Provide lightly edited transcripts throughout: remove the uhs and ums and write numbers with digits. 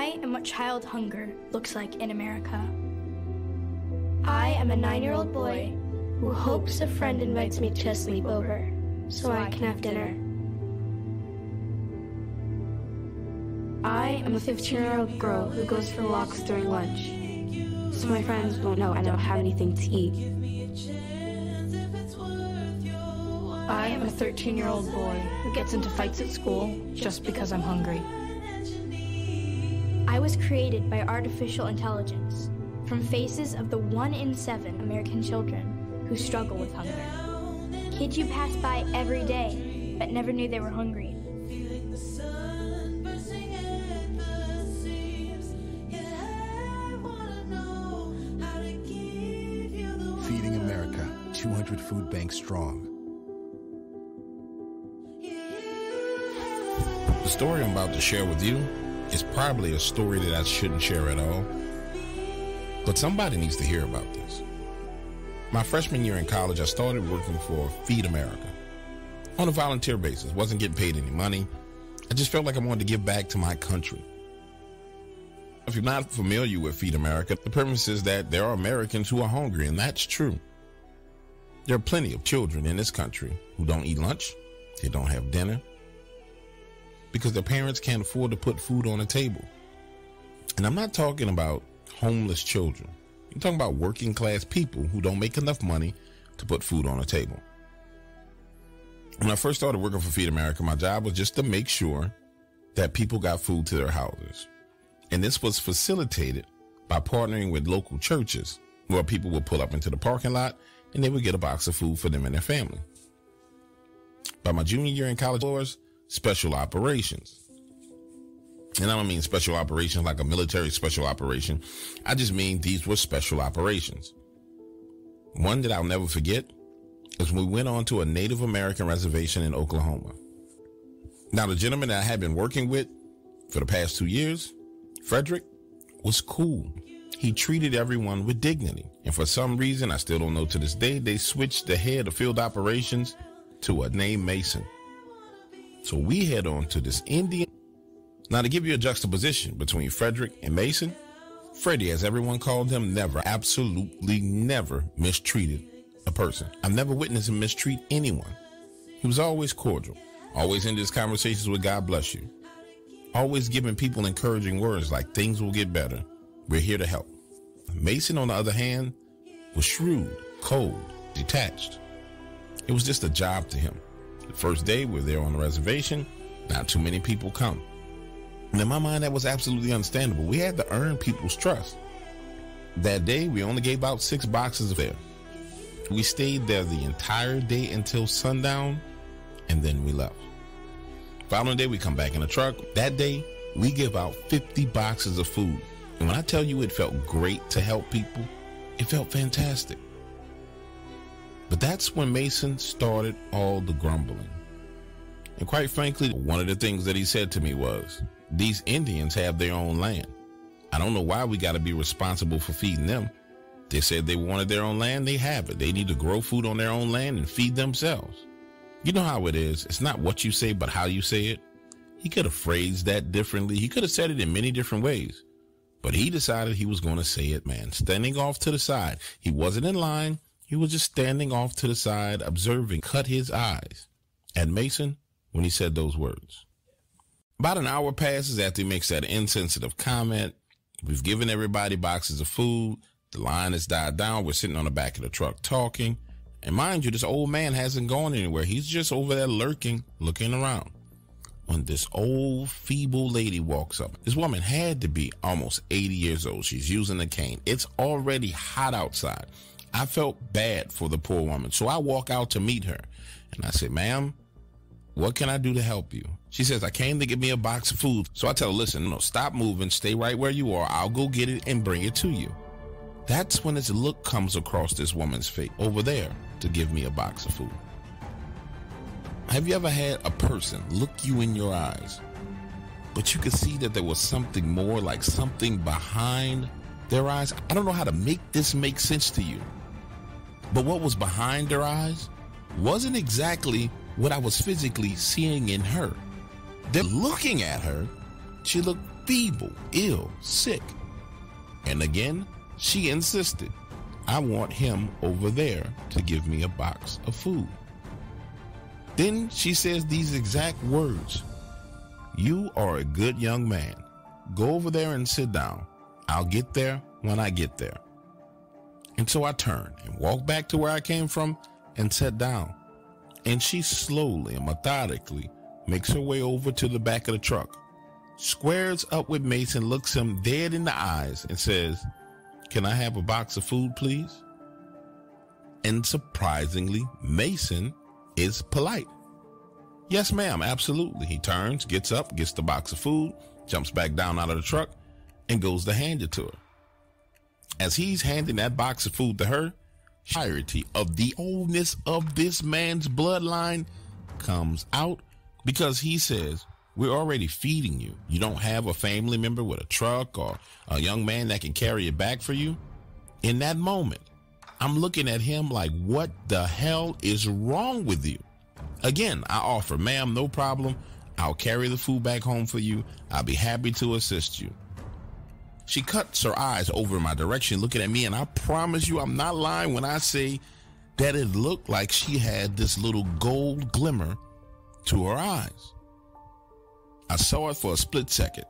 I am what child hunger looks like in America. I am a 9-year-old boy who hopes a friend invites me to a sleepover so I can have dinner. I am a 15-year-old girl who goes for walks during lunch so my friends won't know I don't have anything to eat. I am a 13-year-old boy who gets into fights at school just because I'm hungry. I was created by artificial intelligence from faces of the 1 in 7 American children who struggle with hunger. Kids you pass by every day but never knew they were hungry. Feeding America, 200 food banks strong. The story I'm about to share with you is probably a story that I shouldn't share at all, but somebody needs to hear about this. My freshman year in college, I started working for Feed America on a volunteer basis. Wasn't getting paid any money. I just felt like I wanted to give back to my country. If you're not familiar with Feed America, the premise is that there are Americans who are hungry, and that's true. There are plenty of children in this country who don't eat lunch, they don't have dinner, because their parents can't afford to put food on the table. And I'm not talking about homeless children. I'm talking about working class people who don't make enough money to put food on the table. When I first started working for Feed America, my job was just to make sure that people got food to their houses. And this was facilitated by partnering with local churches where people would pull up into the parking lot and they would get a box of food for them and their family. By my junior year in college, was special operations. And I don't mean special operations like a military special operation. I just mean these were special operations. One that I'll never forget is when we went on to a Native American reservation in Oklahoma. Now, the gentleman that I had been working with for the past 2 years, Frederick, was cool. He treated everyone with dignity. And for some reason, I still don't know to this day, they switched the head of field operations to a named Mason. So we head on to this Indian. Now, to give you a juxtaposition between Frederick and Mason, Freddie, as everyone called him, never, absolutely never mistreated a person. I've never witnessed him mistreat anyone. He was always cordial, always in his conversations with God bless you, always giving people encouraging words like things will get better. We're here to help. Mason, on the other hand, was shrewd, cold, detached. It was just a job to him. The first day we're there on the reservation, not too many people come. And in my mind, that was absolutely understandable. We had to earn people's trust. That day, we only gave out 6 boxes of fare. We stayed there the entire day until sundown, and then we left. Following day, we come back in a truck. That day, we give out 50 boxes of food. And when I tell you it felt great to help people, it felt fantastic. But that's when Mason started all the grumbling. And quite frankly, one of the things that he said to me was, these Indians have their own land. I don't know why we got to be responsible for feeding them. They said they wanted their own land. They have it. They need to grow food on their own land and feed themselves. You know how it is. It's not what you say, but how you say it. He could have phrased that differently. He could have said it in many different ways. But he decided he was going to say it, man. Standing off to the side. He wasn't in line. He was just standing off to the side, observing, cut his eyes at Mason when he said those words. About an hour passes after he makes that insensitive comment. We've given everybody boxes of food. The line has died down. We're sitting on the back of the truck talking. And mind you, this old man hasn't gone anywhere. He's just over there lurking, looking around. When this old, feeble lady walks up, this woman had to be almost 80 years old. She's using a cane. It's already hot outside. I felt bad for the poor woman. So I walk out to meet her. And I said, ma'am, what can I do to help you? She says, I came to get me a box of food. So I tell her, listen, no, stop moving. Stay right where you are. I'll go get it and bring it to you. That's when this look comes across this woman's face over there to give me a box of food. Have you ever had a person look you in your eyes, but you could see that there was something more, like something behind their eyes? I don't know how to make this make sense to you, but what was behind their eyes wasn't exactly what I was physically seeing in her. They're looking at her. She looked feeble, ill, sick. And again, she insisted, I want him over there to give me a box of food. Then she says these exact words, you are a good young man. Go over there and sit down. I'll get there when I get there. And so I turned and walked back to where I came from and sat down. And she slowly and methodically makes her way over to the back of the truck, squares up with Mason, looks him dead in the eyes and says, can I have a box of food, please? And surprisingly, Mason is polite. Yes, ma'am, absolutely. He turns, gets up, gets the box of food, jumps back down out of the truck, and goes to hand it to her. As he's handing that box of food to her, entirety of the oldness of this man's bloodline comes out, because he says, we're already feeding you. You don't have a family member with a truck or a young man that can carry it back for you. In that moment, I'm looking at him like, what the hell is wrong with you? Again, I offer, ma'am, no problem. I'll carry the food back home for you. I'll be happy to assist you. She cuts her eyes over in my direction, looking at me, and I promise you I'm not lying when I say that it looked like she had this little gold glimmer to her eyes. I saw it for a split second,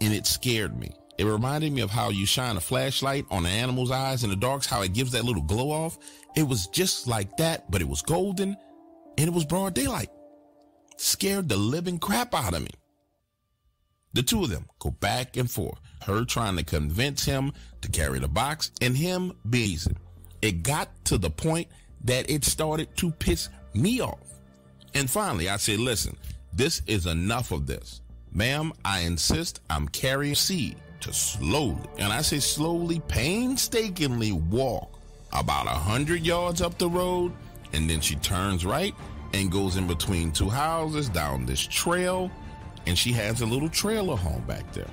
and it scared me. It reminded me of how you shine a flashlight on an animal's eyes in the dark, how it gives that little glow off. It was just like that, but it was golden, and it was broad daylight. Scared the living crap out of me. The two of them go back and forth, her trying to convince him to carry the box and him being easy. It got to the point that it started to piss me off. And finally, I said, listen, this is enough of this. Ma'am, I insist I'm carrying seed to slowly, and I say slowly, painstakingly walk about 100 yards up the road, and then she turns right and goes in between two houses down this trail, and she has a little trailer home back there.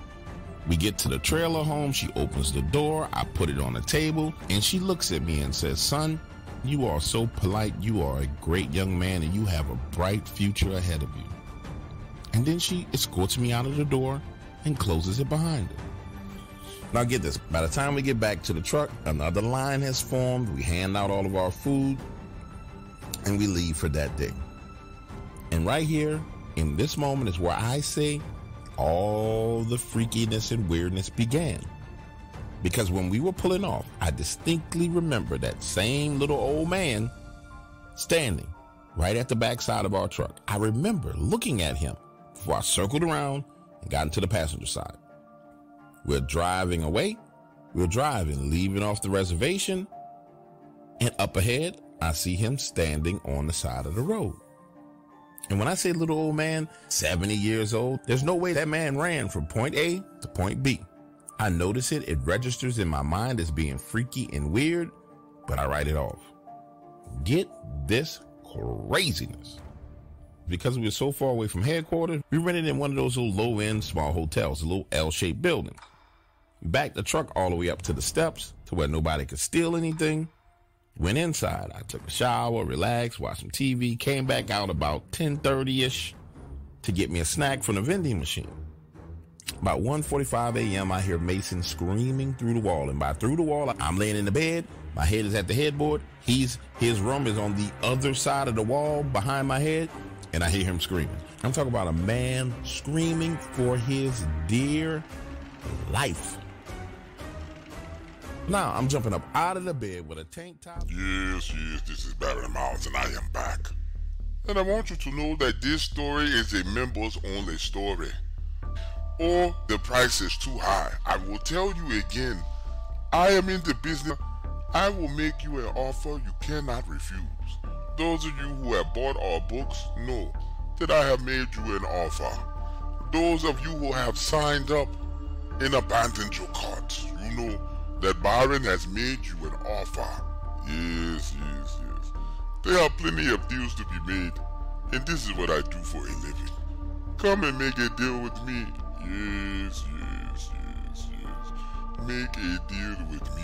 We get to the trailer home, she opens the door, I put it on the table, and she looks at me and says, son, you are so polite, you are a great young man, and you have a bright future ahead of you. And then she escorts me out of the door and closes it behind her. Now get this, by the time we get back to the truck, another line has formed, we hand out all of our food, and we leave for that day. And right here, in this moment, is where I say all the freakiness and weirdness began. Because when we were pulling off, I distinctly remember that same little old man standing right at the backside of our truck. I remember looking at him before I circled around and got into the passenger side. We're driving away. We're driving, leaving off the reservation, and up ahead, I see him standing on the side of the road. And when I say little old man, 70 years old, there's no way that man ran from point A to point B. I notice it, it registers in my mind as being freaky and weird, but I write it off. Get this craziness. Because we were so far away from headquarters, we rented in one of those little low-end small hotels, a little L-shaped building. We backed the truck all the way up to the steps to where nobody could steal anything. Went inside, I took a shower, relaxed, watched some TV, came back out about 10:30-ish to get me a snack from the vending machine. About 1:45 a.m., I hear Mason screaming through the wall. And by through the wall, I'm laying in the bed. My head is at the headboard. His room is on the other side of the wall behind my head. And I hear him screaming. I'm talking about a man screaming for his dear life. Now, I'm jumping up out of the bed with a tank top. Yes, this is Barry Miles, and I am back. And I want you to know that this story is a members-only story. Or the price is too high. I will tell you again, I am in the business. I will make you an offer you cannot refuse. Those of you who have bought our books know that I have made you an offer. Those of you who have signed up and abandoned your carts, you know that Byron has made you an offer. Yes. There are plenty of deals to be made, and this is what I do for a living. Come and make a deal with me. Yes. Make a deal with me.